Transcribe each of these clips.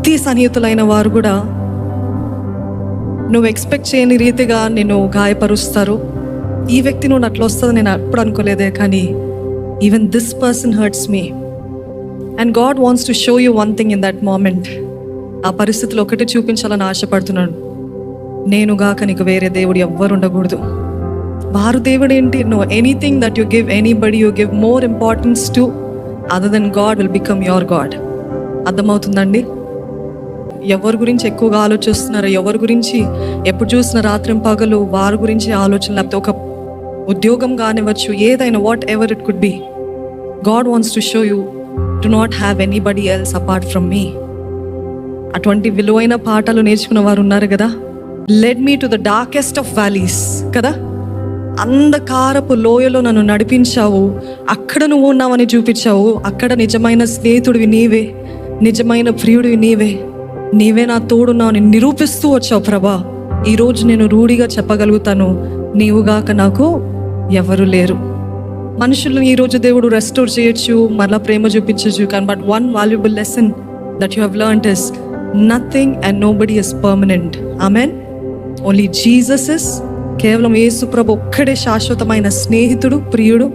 అతి సన్నిహితులైన వారు కూడా నువ్వు ఎక్స్పెక్ట్ చేయని రీతిగా నిన్ను గాయపరుస్తారు. ఈ వ్యక్తి నువ్వు అట్లా వస్తుంది నేను ఎప్పుడు అనుకోలేదే, కానీ even this person hurts me. And God wants to show you one thing in that moment. ఆ పరిస్థితులు ఒకటి చూపించాలని ఆశపడుతున్నాడు, నేనుగాక నీకు వేరే దేవుడు ఎవ్వరు ఉండకూడదు. వారు దేవుడు ఏంటి? No, anything that you give anybody, you give more importance to other than God will become your God. అర్థమవుతుందండి? ఎవరి గురించి ఎక్కువగా ఆలోచిస్తున్నారు, ఎవరి గురించి ఎప్పుడు చూసిన రాత్రి పగలు వారి గురించి ఆలోచన, లేకపోతే ఒక ఉద్యోగం కానివ్వచ్చు, ఏదైనా, what ever it could be. God wants to show you do not have anybody else apart from మీ. అటువంటి విలువైన పాఠాలు నేర్చుకున్న వారు ఉన్నారు కదా. Lead me to the darkest of valleys కదా. అంధకారపు లోయలో నన్ను నడిపించావు, అక్కడ నువ్వు ఉన్నావని చూపించావు. అక్కడ నిజమైన స్నేహితుడివి నీవే, నిజమైన ప్రియుడివి నీవే, నీవే నా తోడున్నావు నేను నిరూపిస్తూ వచ్చావు ప్రభా. ఈరోజు నేను రూఢిగా చెప్పగలుగుతాను, నీవుగాక నాకు ఎవరు లేరు. మనుషులను ఈరోజు దేవుడు రెస్టోర్ చేయొచ్చు, మరలా ప్రేమ చూపించచ్చు, కానీ but one valuable lesson that you have learned is nothing and nobody is permanent. Amen. Only Jesus is, కేవలం యేసు ప్రభు ఒక్కడే శాశ్వతమైన స్నేహితుడు, ప్రియుడు.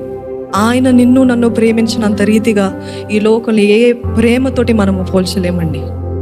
ఆయన నిన్ను నన్ను ప్రేమించినంత రీతిగా ఈ లోకంలో ఏ ప్రేమతోటి మనము పోల్చలేమండి.